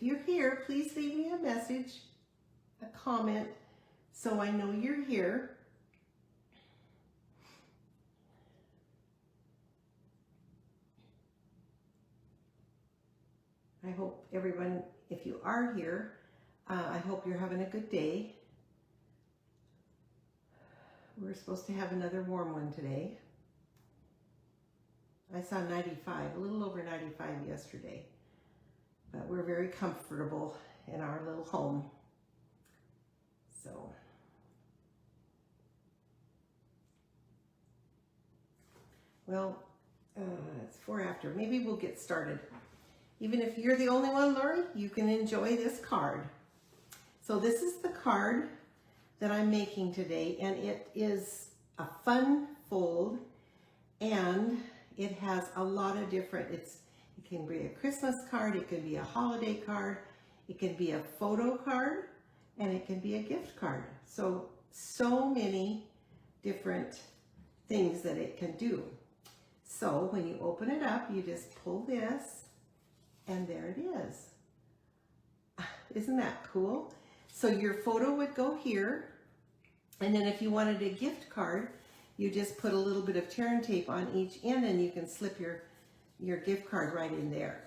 if you're here, please leave me a message, a comment, so I know you're here. I hope everyone, if you are here, I hope you're having a good day. We're supposed to have another warm one today. I saw 95, a little over 95 yesterday, but we're very comfortable in our little home. So, well, it's 4 after. Maybe we'll get started. Even if you're the only one, Lori, you can enjoy this card. So this is the card that I'm making today, and it is a fun fold, and it has a lot of different, it can be a Christmas card, it can be a holiday card, it can be a photo card, and it can be a gift card. So many different things that it can do. So when you open it up, you just pull this, and there it is. Isn't that cool? So your photo would go here, and then if you wanted a gift card, you just put a little bit of tear and tape on each end, and you can slip your gift card right in there.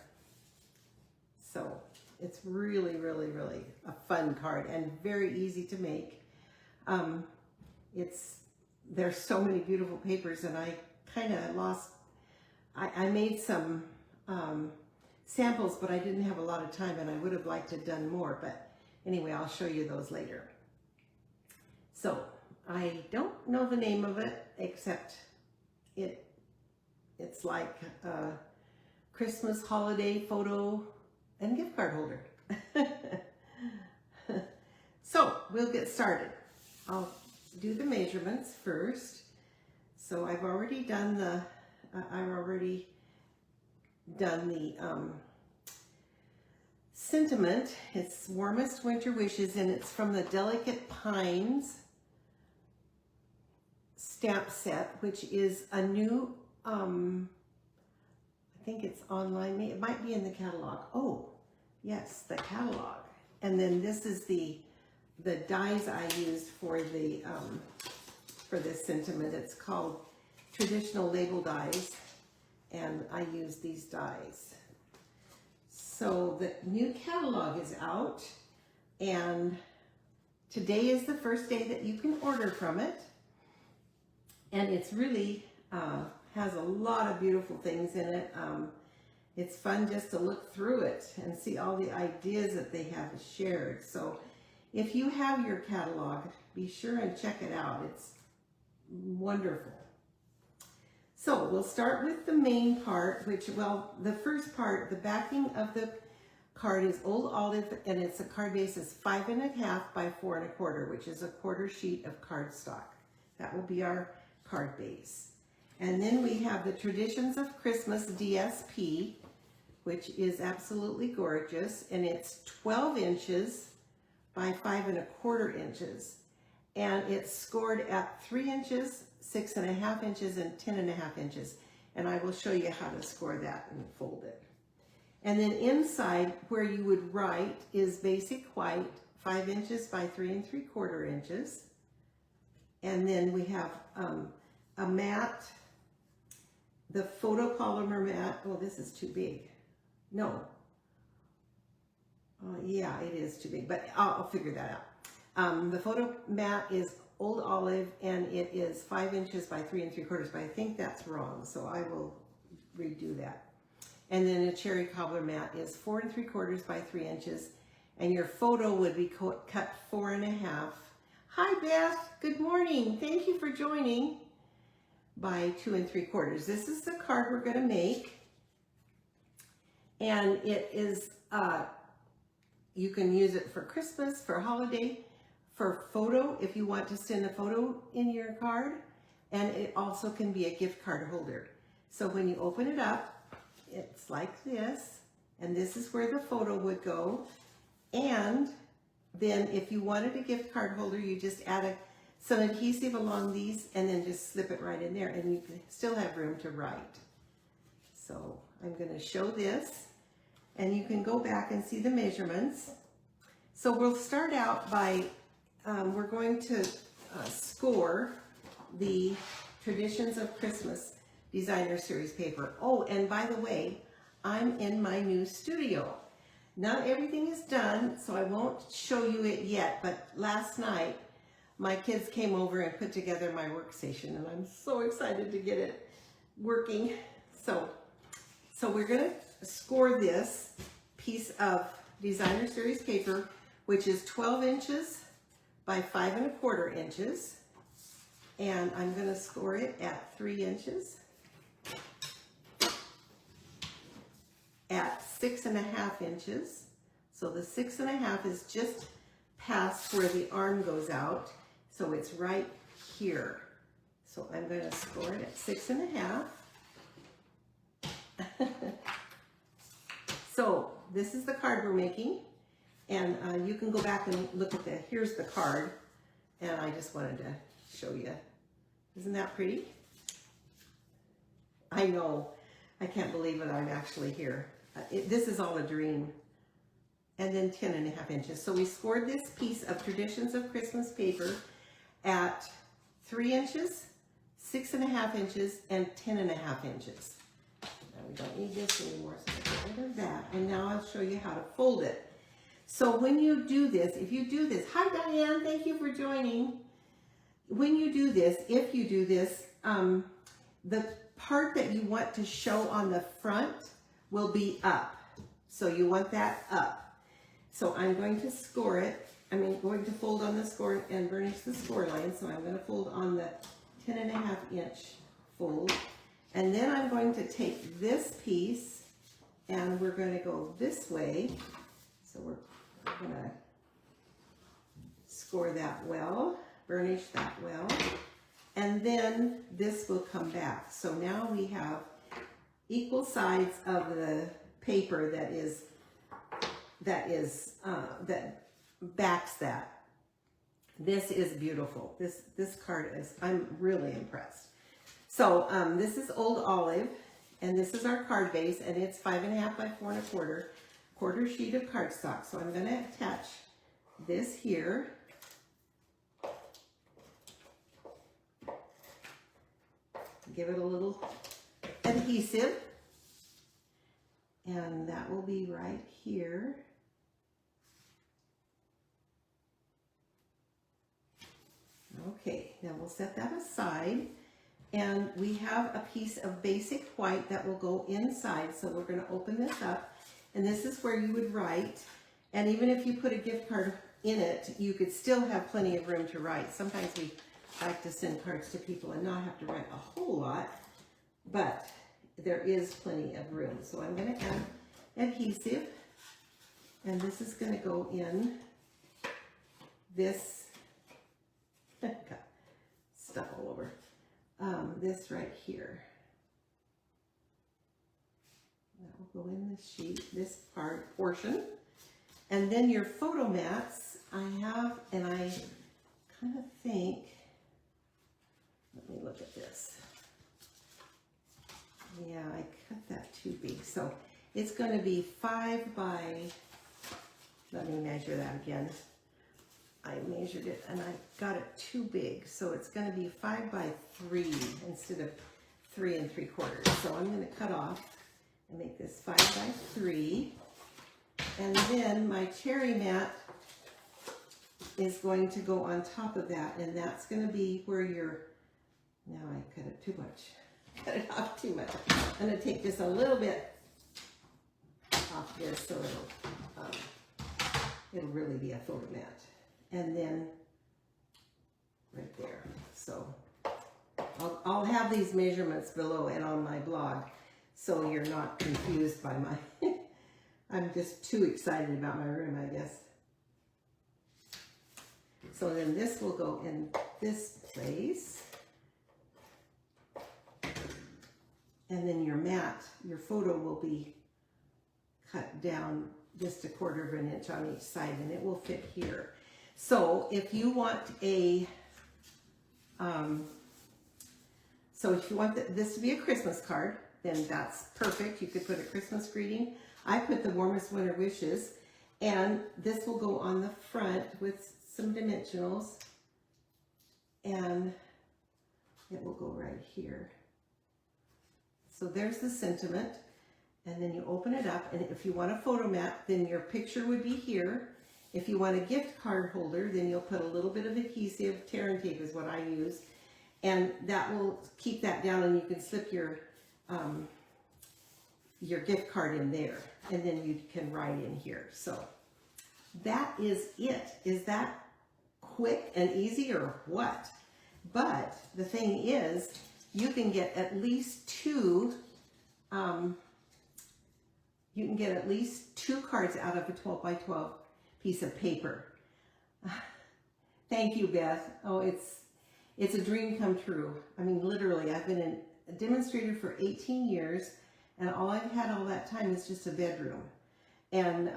So it's really, really, really a fun card and very easy to make. There's so many beautiful papers, and I kind of lost, I made some samples, but I didn't have a lot of time, and I would have liked to have done more, but anyway, I'll show you those later. So I don't know the name of it, except it's like a Christmas holiday photo and gift card holder. So we'll get started. I'll do the measurements first. So I've already done the sentiment. It's Warmest Winter Wishes, and it's from the Delicate Pines stamp set, which is a new, I think it's online, it might be in the catalog. Oh, yes, the catalog. And then this is the dies I used for this sentiment. It's called Traditional Label Dies, and I use these dies. So the new catalog is out, and today is the first day that you can order from it. And it's really has a lot of beautiful things in it. It's fun just to look through it and see all the ideas that they have shared. So if you have your catalog, be sure and check it out. It's wonderful. So we'll start with the main part, which, well, the first part, the backing of the card is Old Olive, and it's a card base is 5 1/2 by 4 1/4, which is a 1/4 sheet of cardstock. That will be our card base. And then we have the Traditions of Christmas DSP, which is absolutely gorgeous, and it's 12 inches by 5 1/4 inches. And it's scored at 3 inches, 6 1/2 inches, and 10 1/2 inches. And I will show you how to score that and fold it. And then inside where you would write is basic white, 5 inches by 3 3/4 inches. And then we have a mat, the photopolymer mat. Oh, this is too big. No. Yeah, it is too big, but I'll figure that out. The photo mat is Old Olive, and it is 5 inches by 3 3/4, but I think that's wrong, so I will redo that. And then a cherry cobbler mat is 4 3/4 by 3 inches, and your photo would be cut 4 1/2. Hi Beth, good morning. Thank you for joining. By 2 3/4. This is the card we're going to make, and it is you can use it for Christmas, for holiday, for photo if you want to send a photo in your card, and it also can be a gift card holder. So when you open it up, it's like this, and this is where the photo would go. And then if you wanted a gift card holder, you just add some adhesive along these and then just slip it right in there, and you can still have room to write. So I'm going to show this, and you can go back and see the measurements. So we'll start out by, we're going to score the Traditions of Christmas Designer Series paper. Oh, and by the way, I'm in my new studio. Not everything is done, so I won't show you it yet, but last night my kids came over and put together my workstation, and I'm so excited to get it working. So we're gonna score this piece of Designer Series paper, which is 12 inches by 5 1/4 inches. And I'm gonna score it at 3 inches, at 6 1/2 inches. So the 6 1/2 is just past where the arm goes out. So it's right here. So I'm gonna score it at 6 1/2. So this is the card we're making, and you can go back and look at here's the card, and I just wanted to show you. Isn't that pretty? I know, I can't believe it, I'm actually here. This is all a dream. And then 10 1/2 inches. So we scored this piece of Traditions of Christmas paper at 3 inches, 6 1/2 inches, and 10 1/2 inches. We don't need this anymore, so I'll get rid of that. And now I'll show you how to fold it. So when you do this, if you do this, hi Diane, thank you for joining. When you do this, if you do this, the part that you want to show on the front will be up. So you want that up. So I'm going to score it. Going to fold on the score and burnish the score line. So I'm going to fold on the 10 1/2 inch fold. And then I'm going to take this piece and we're going to go this way. So we're going to score that well, burnish that well, and then this will come back. So now we have equal sides of the paper that backs that. This is beautiful. This card is, I'm really impressed. So this is Old Olive, and this is our card base, and it's 5 1/2 by 4 1/4, quarter sheet of cardstock. So I'm going to attach this here. Give it a little adhesive, and that will be right here. Okay, now we'll set that aside. And we have a piece of basic white that will go inside. So we're going to open this up, and this is where you would write. And even if you put a gift card in it, you could still have plenty of room to write. Sometimes we like to send cards to people and not have to write a whole lot, but there is plenty of room. So I'm going to add adhesive, and this is going to go in this, got stuff all over. This right here. That will go in this sheet, this portion. And then your photo mats, I have, and I kind of think, let me look at this. Yeah, I cut that too big. So it's going to be 5 by, let me measure that again. I measured it and I got it too big. So it's going to be 5 by 3 instead of 3 3/4. So I'm going to cut off and make this 5 by 3. And then my cherry mat is going to go on top of that. And that's going to be where your, now I cut it too much. Cut it off too much. I'm going to take just a little bit off this so it'll really be a photo mat. And then right there. So I'll have these measurements below and on my blog so you're not confused by my, I'm just too excited about my room, I guess. So then this will go in this place. And then your mat, your photo will be cut down just 1/4 of an inch on each side, and it will fit here. So if you want a, this to be a Christmas card, then that's perfect. You could put a Christmas greeting. I put the warmest winter wishes, and this will go on the front with some dimensionals, and it will go right here. So there's the sentiment, and then you open it up, and if you want a photo mat, then your picture would be here. If you want a gift card holder, then you'll put a little bit of adhesive, tear and tape is what I use, and that will keep that down, and you can slip your gift card in there, and then you can write in here. So that is it. Is that quick and easy or what? But the thing is, you can get at least two cards out of a 12 by 12 piece of paper. Thank you, Beth. Oh, it's a dream come true. I mean, literally, I've been a demonstrator for 18 years, and all I've had all that time is just a bedroom. And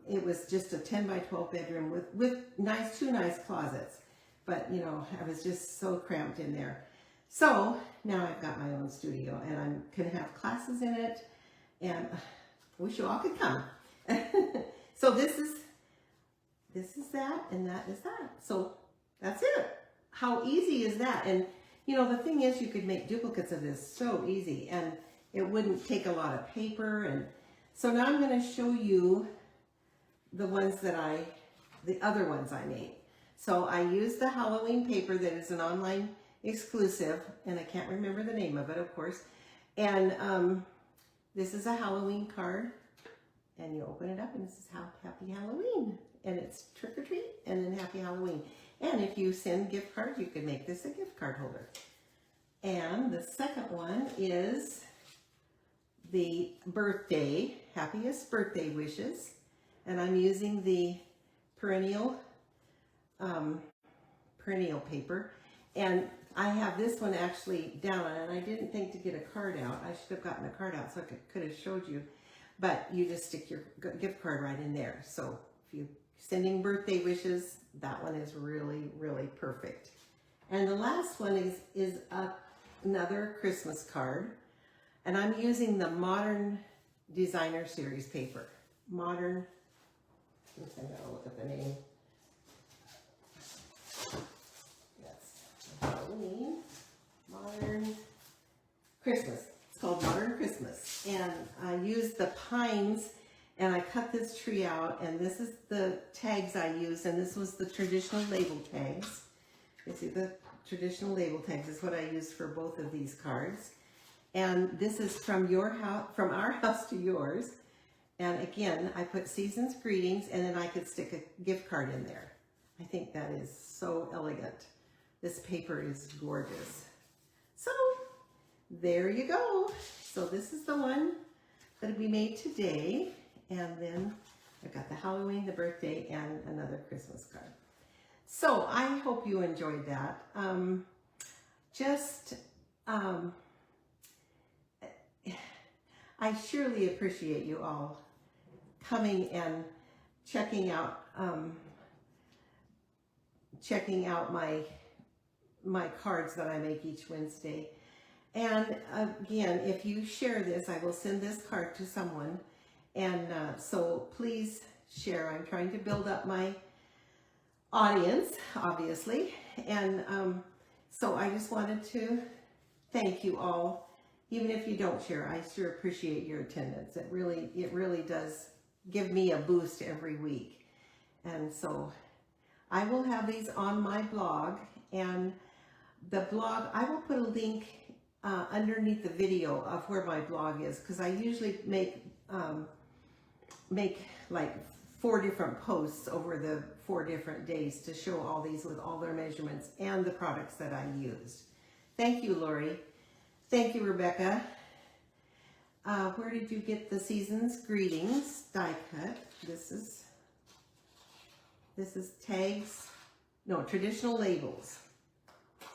it was just a 10 by 12 bedroom with two nice closets. But, you know, I was just so cramped in there. So now I've got my own studio, and I can have classes in it, and I wish you all could come. So this is that, and that is that. So that's it. How easy is that? And, you know, the thing is, you could make duplicates of this so easy, and it wouldn't take a lot of paper. And so now I'm going to show you the other ones I made. So I used the Halloween paper that is an online exclusive, and I can't remember the name of it, of course. And this is a Halloween card, and you open it up, and this is Happy Halloween, and it's trick or treat, and then Happy Halloween. And if you send gift cards, you could make this a gift card holder. And the second one is the birthday, happiest birthday wishes, and I'm using the perennial paper, and I have this one actually down, and I didn't think to get a card out. I should have gotten a card out so I could have showed you, but you just stick your gift card right in there. So if you're sending birthday wishes, that one is really, really perfect. And the last one is another Christmas card, and I'm using the Modern Designer Series paper. Modern, I gotta look at the name. Halloween, Modern Christmas. It's called Modern Christmas. And I used the pines, and I cut this tree out, and this is the tags I used, and this was the traditional label tags. You see the traditional label tags is what I used for both of these cards. And this is from your house, from our house to yours. And again, I put season's greetings, and then I could stick a gift card in there. I think that is so elegant. This paper is gorgeous. So there you go. So this is the one that we made today. And then I've got the Halloween, the birthday, and another Christmas card. So I hope you enjoyed that. I surely appreciate you all coming and checking out my cards that I make each Wednesday. And again, if you share this, I will send this card to someone. And so please share. I'm trying to build up my audience, obviously. And so I just wanted to thank you all. Even if you don't share, I sure appreciate your attendance. It really does give me a boost every week. And so I will have these on my blog, and the blog, I will put a link underneath the video of where my blog is, because I usually make like 4 different posts over the 4 different days to show all these with all their measurements and the products that I used. Thank you, Lori. Thank you, Rebecca. Where did you get the Season's Greetings die cut? This is tags, no, traditional labels.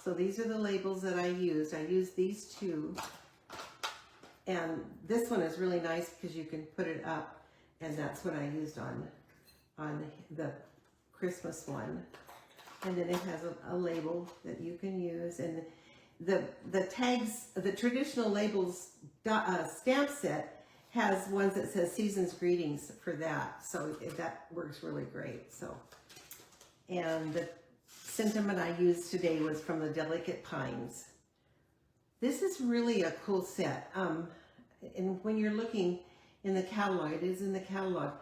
So these are the labels that I used. I used these 2. And this one is really nice because you can put it up, and that's what I used on the Christmas one. And then it has a label that you can use. And the tags, the traditional labels stamp set has ones that says Season's Greetings for that. So that works really great. So, and the sentiment I used today was from the Delicate Pines. This is really a cool set. And when you're looking in the catalog, it is in the catalog.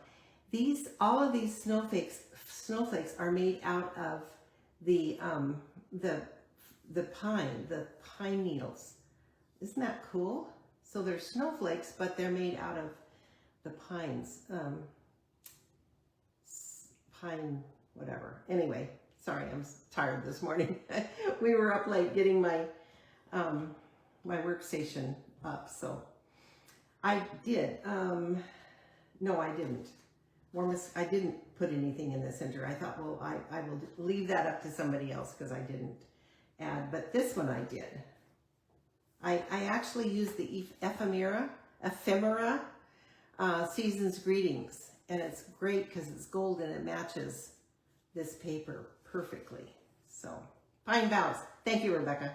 All of these snowflakes are made out of the pine needles. Isn't that cool? So they're snowflakes, but they're made out of the pines. Pine, whatever. Anyway, sorry, I'm tired this morning. We were up late getting my my workstation up, so I did. No, I didn't. I didn't put anything in the center. I thought, well, I will leave that up to somebody else because I didn't add, but this one I did. I actually used the ephemera Season's Greetings, and it's great because it's gold and it matches this paper perfectly. So, Pine Boughs. Thank you, Rebecca.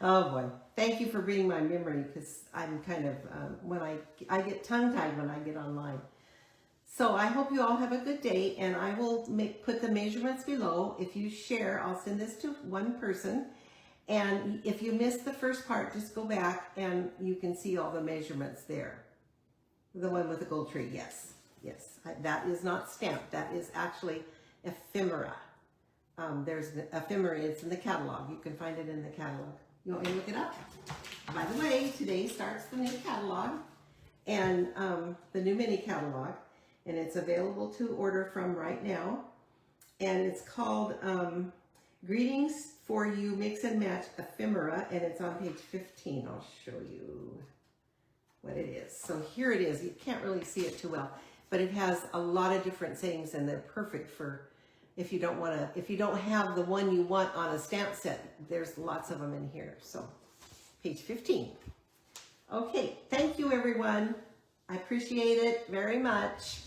Oh boy, thank you for being my memory, because I'm kind of, when I get tongue-tied when I get online. So I hope you all have a good day, and I will put the measurements below. If you share, I'll send this to one person. And if you missed the first part, just go back and you can see all the measurements there. The one with the gold tree, yes. Yes, that is not stamped. That is actually ephemera. There's an ephemera, it's in the catalog. You can find it in the catalog. You want me to look it up? By the way, today starts the new catalog and the new mini catalog, and it's available to order from right now. And it's called Greetings for You Mix and Match Ephemera, and it's on page 15. I'll show you what it is. So here it is. You can't really see it too well, but it has a lot of different sayings, and they're perfect for if you don't have the one you want on a stamp set. There's lots of them in here. So page 15. Okay, thank you everyone. I appreciate it very much.